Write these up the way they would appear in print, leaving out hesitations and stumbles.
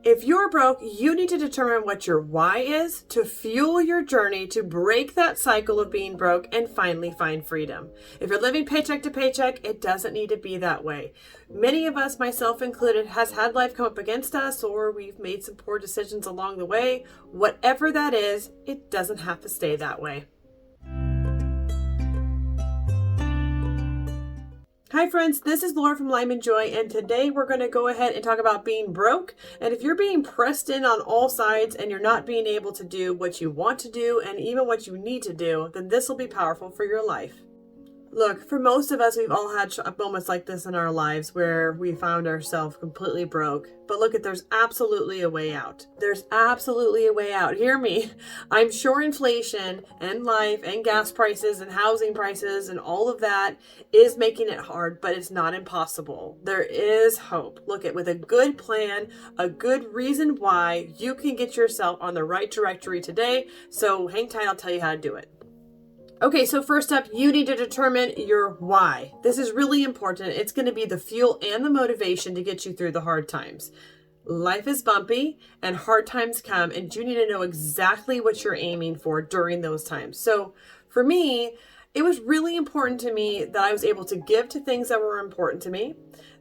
If you're broke, you need to determine what your why is to fuel your journey to break that cycle of being broke and finally find freedom. If you're living paycheck to paycheck, it doesn't need to be that way. Many of us, myself included, has had life come up against us, or we've made some poor decisions along the way. Whatever that is, it doesn't have to stay that way. Hi friends, this is Laura from Lime and Joy, and today we're going to go ahead and talk about being broke. And if you're being pressed in on all sides and you're not being able to do what you want to do and even what you need to do, then this will be powerful for your life. Look, for most of us, we've all had moments like this in our lives where we found ourselves completely broke. But look, there's absolutely a way out. There's absolutely a way out. Hear me. I'm sure inflation and life and gas prices and housing prices and all of that is making it hard, but it's not impossible. There is hope. Look, with a good plan, a good reason why, you can get yourself on the right trajectory today. So hang tight, I'll tell you how to do it. Okay, so first up, you need to determine your why. This is really important. It's going to be the fuel and the motivation to get you through the hard times. Life is bumpy and hard times come, and you need to know exactly what you're aiming for during those times. So for me, it was really important to me that I was able to give to things that were important to me,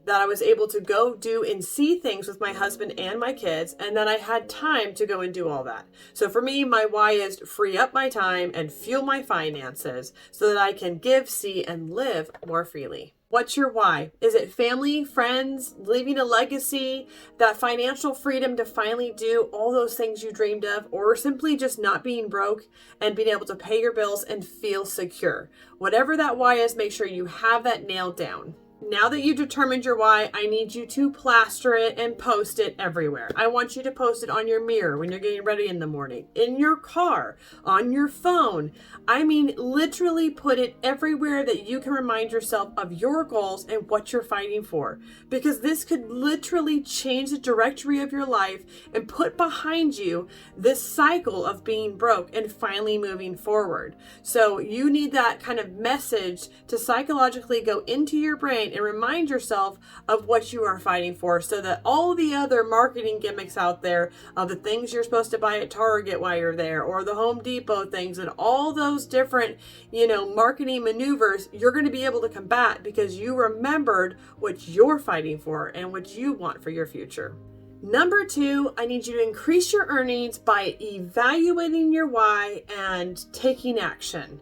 that I was able to go do and see things with my husband and my kids, and that I had time to go and do all that. So for me, my why is to free up my time and fuel my finances so that I can give, see, and live more freely. What's your why? Is it family, friends, leaving a legacy, that financial freedom to finally do all those things you dreamed of, or simply just not being broke and being able to pay your bills and feel secure? Whatever that why is, make sure you have that nailed down. Now that you've determined your why, I need you to plaster it and post it everywhere. I want you to post it on your mirror when you're getting ready in the morning, in your car, on your phone. I mean, literally put it everywhere that you can remind yourself of your goals and what you're fighting for. Because this could literally change the trajectory of your life and put behind you this cycle of being broke and finally moving forward. So you need that kind of message to psychologically go into your brain and remind yourself of what you are fighting for, so that all the other marketing gimmicks out there of the things you're supposed to buy at Target while you're there, or the Home Depot things, and all those different, marketing maneuvers, you're going to be able to combat because you remembered what you're fighting for and what you want for your future. Number 2, I need you to increase your earnings by evaluating your why and taking action.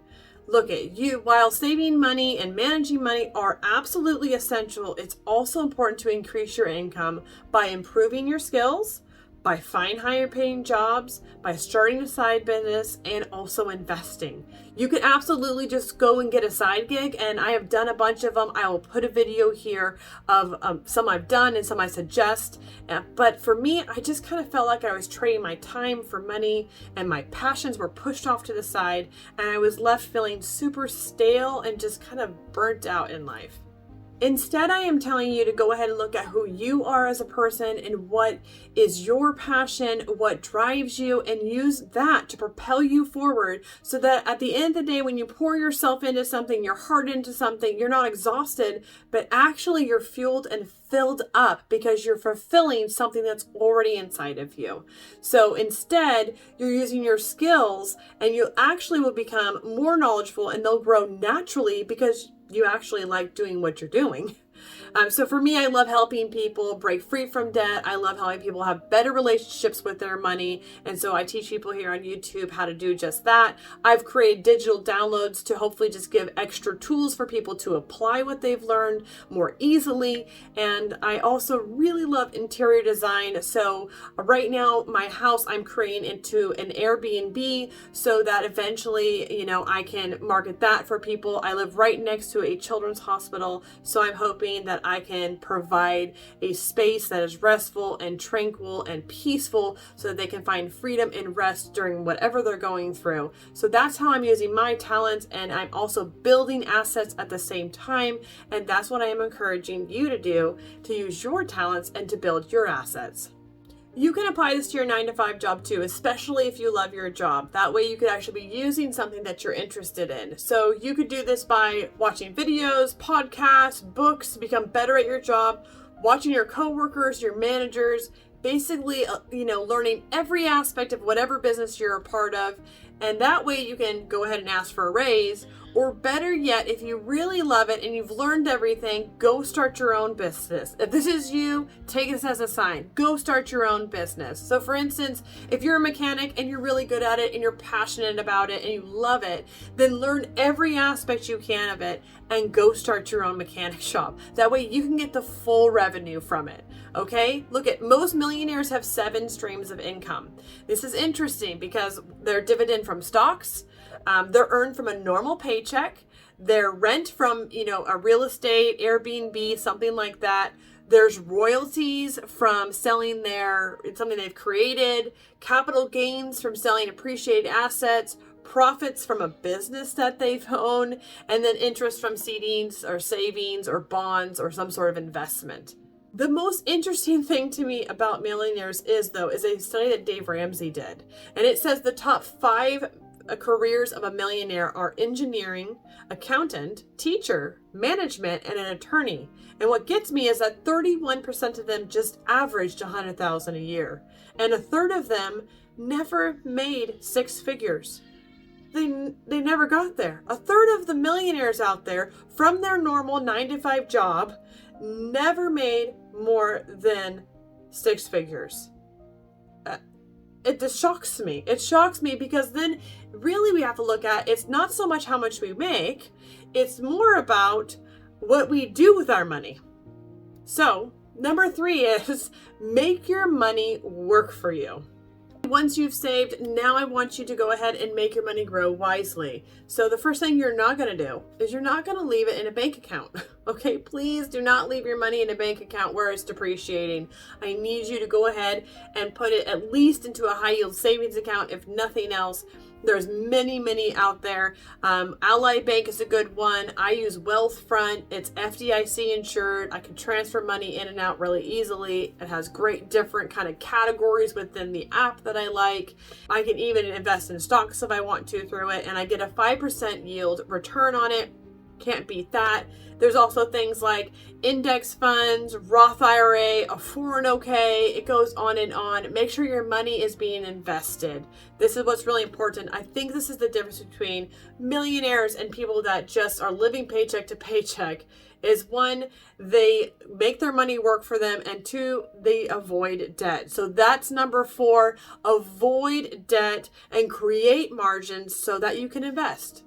Look at you, while saving money and managing money are absolutely essential, it's also important to increase your income by improving your skills, by finding higher paying jobs, by starting a side business, and also investing. You could absolutely just go and get a side gig, and I have done a bunch of them. I will put a video here of some I've done and some I suggest. But for me, I just kind of felt like I was trading my time for money, and my passions were pushed off to the side, and I was left feeling super stale and just kind of burnt out in life. Instead, I am telling you to go ahead and look at who you are as a person and what is your passion, what drives you, and use that to propel you forward so that at the end of the day, when you pour yourself into something, your heart into something, you're not exhausted, but actually you're fueled and filled up because you're fulfilling something that's already inside of you. So instead, you're using your skills and you actually will become more knowledgeable, and they'll grow naturally because you actually like doing what you're doing. So for me, I love helping people break free from debt. I love helping people have better relationships with their money. And so I teach people here on YouTube how to do just that. I've created digital downloads to hopefully just give extra tools for people to apply what they've learned more easily. And I also really love interior design. So right now, my house I'm creating into an Airbnb so that eventually, I can market that for people. I live right next to a children's hospital. So I'm hoping that I can provide a space that is restful and tranquil and peaceful so that they can find freedom and rest during whatever they're going through. So that's how I'm using my talents, and I'm also building assets at the same time. And that's what I am encouraging you to do, to use your talents and to build your assets. You can apply this to your 9-to-5 job too, especially if you love your job. That way you could actually be using something that you're interested in. So you could do this by watching videos, podcasts, books, become better at your job, watching your coworkers, your managers, basically, learning every aspect of whatever business you're a part of. And that way you can go ahead and ask for a raise. Or better yet, if you really love it and you've learned everything, go start your own business. If this is you, take this as a sign. Go start your own business. So for instance, if you're a mechanic and you're really good at it and you're passionate about it and you love it, then learn every aspect you can of it and go start your own mechanic shop. That way you can get the full revenue from it. Okay? Look at most millionaires have 7 streams of income. This is interesting because they're dividend from stocks, they're earned from a normal paycheck, they're rent from, a real estate, Airbnb, something like that. There's royalties from selling something they've created, capital gains from selling appreciated assets, profits from a business that they've owned, and then interest from CDs or savings or bonds or some sort of investment. The most interesting thing to me about millionaires is a study that Dave Ramsey did. And it says the top 5 careers of a millionaire are engineering, accountant, teacher, management, and an attorney. And what gets me is that 31% of them just averaged $100,000 a year. And a third of them never made 6 figures. They never got there. A third of the millionaires out there from their normal 9-to-5 job never made more than 6 figures. It just shocks me. It shocks me because then really we have to look at, it's not so much how much we make, it's more about what we do with our money. So, number 3 is make your money work for you. Once you've saved, now I want you to go ahead and make your money grow wisely. So the first thing you're not going to do is you're not going to leave it in a bank account. Okay, please do not leave your money in a bank account where it's depreciating. I need you to go ahead and put it at least into a high yield savings account, if nothing else. There's many out there. Ally Bank is a good one. I use Wealthfront. It's FDIC insured. I can transfer money in and out really easily. It has great different kind of categories within the app that I like. I can even invest in stocks if I want to through it, and I get a 5% yield return on it. Can't beat that. There's also things like index funds, Roth IRA, a 401k. It goes on and on. Make sure your money is being invested. This is what's really important. I think this is the difference between millionaires and people that just are living paycheck to paycheck. Is 1, they make their money work for them, and 2, they avoid debt. So that's number 4. Avoid debt and create margins so that you can invest.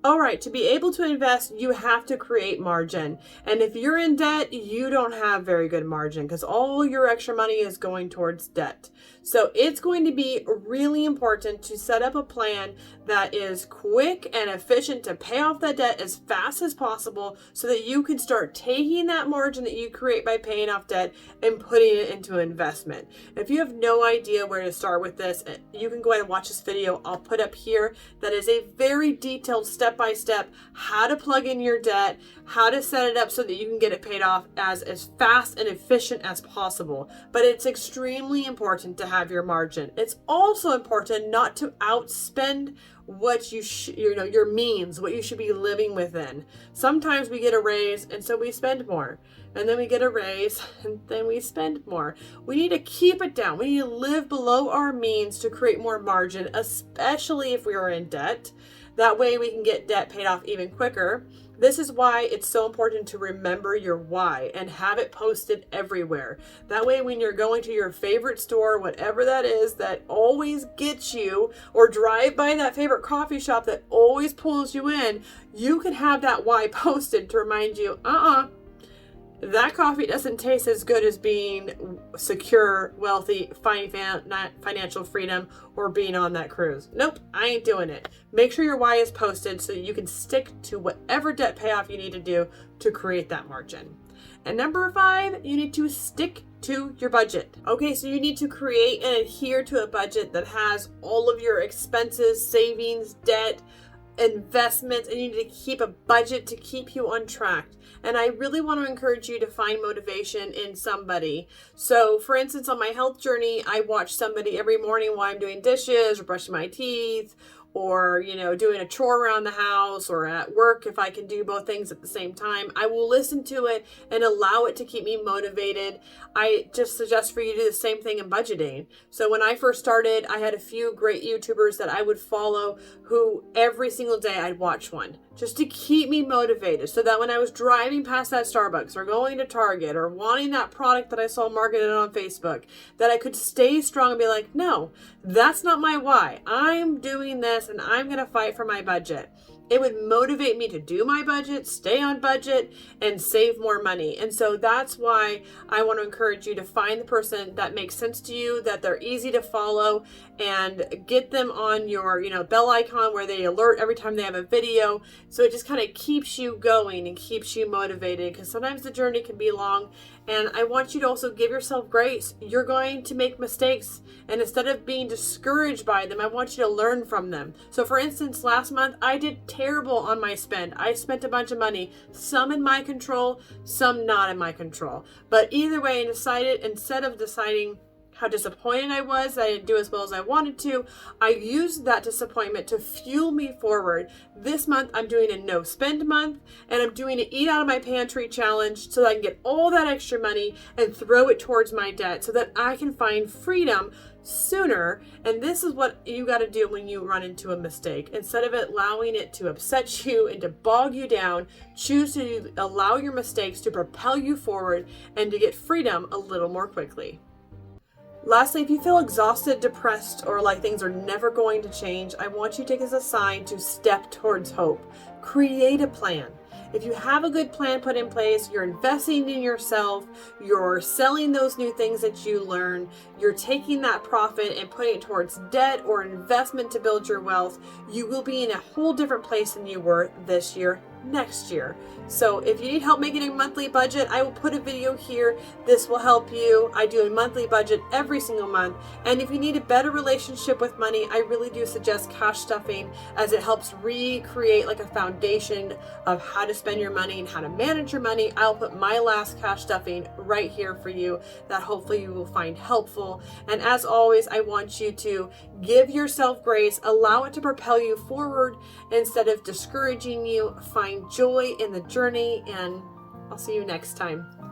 All right, to be able to invest, you have to create margin. And if you're in debt, you don't have very good margin because all your extra money is going towards debt. So it's going to be really important to set up a plan that is quick and efficient to pay off that debt as fast as possible so that you can start taking that margin that you create by paying off debt and putting it into investment. If you have no idea where to start with this, you can go ahead and watch this video I'll put up here that is a very detailed step-by-step how to plug in your debt, how to set it up so that you can get it paid off as fast and efficient as possible. But it's extremely important to have your margin. It's also important not to outspend what your means, what you should be living within. Sometimes we get a raise and so we spend more, and then we get a raise and then we spend more. We need to keep it down. We need to live below our means to create more margin, especially if we are in debt. That way we can get debt paid off even quicker. This is why it's so important to remember your why and have it posted everywhere. That way when you're going to your favorite store, whatever that is that always gets you, or drive by that favorite coffee shop that always pulls you in, you can have that why posted to remind you, that coffee doesn't taste as good as being secure, wealthy, financial freedom, or being on that cruise. Nope, I ain't doing it. Make sure your why is posted so you can stick to whatever debt payoff you need to do to create that margin. And number 5, you need to stick to your budget. Okay, so you need to create and adhere to a budget that has all of your expenses, savings, debt, investments, and you need to keep a budget to keep you on track. And I really want to encourage you to find motivation in somebody. So for instance, on my health journey, I watch somebody every morning while I'm doing dishes or brushing my teeth or, doing a chore around the house, or at work if I can do both things at the same time. I will listen to it and allow it to keep me motivated. I just suggest for you to do the same thing in budgeting. So when I first started, I had a few great YouTubers that I would follow who every single day I'd watch one just to keep me motivated, so that when I was driving past that Starbucks or going to Target or wanting that product that I saw marketed on Facebook, that I could stay strong and be like, no, that's not my why. I'm doing this and I'm going to fight for my budget. It would motivate me to do my budget, stay on budget, and save more money. And so that's why I want to encourage you to find the person that makes sense to you, that they're easy to follow, and get them on your, bell icon where they alert every time they have a video. So it just kind of keeps you going and keeps you motivated, because sometimes the journey can be long. And I want you to also give yourself grace. You're going to make mistakes. And instead of being discouraged by them, I want you to learn from them. So for instance, last month, I did terrible on my spend. I spent a bunch of money, some in my control, some not in my control. But either way, I decided, instead of deciding how disappointed I was that I didn't do as well as I wanted to, I used that disappointment to fuel me forward. This month, I'm doing a no spend month, and I'm doing an eat out of my pantry challenge so that I can get all that extra money and throw it towards my debt so that I can find freedom sooner. And this is what you got to do when you run into a mistake. Instead of allowing it to upset you and to bog you down, choose to allow your mistakes to propel you forward and to get freedom a little more quickly. Lastly, if you feel exhausted, depressed, or like things are never going to change, I want you to take this as a sign to step towards hope. Create a plan. If you have a good plan put in place, you're investing in yourself, you're selling those new things that you learn, you're taking that profit and putting it towards debt or investment to build your wealth, you will be in a whole different place than you were this year, next year. So if you need help making a monthly budget, I will put a video here. This will help you. I do a monthly budget every single month. And if you need a better relationship with money, I really do suggest cash stuffing, as it helps recreate like a foundation of how to spend your money and how to manage your money. I'll put my last cash stuffing right here for you that hopefully you will find helpful. And as always, I want you to give yourself grace, allow it to propel you forward instead of discouraging you. Find joy in the journey, and I'll see you next time.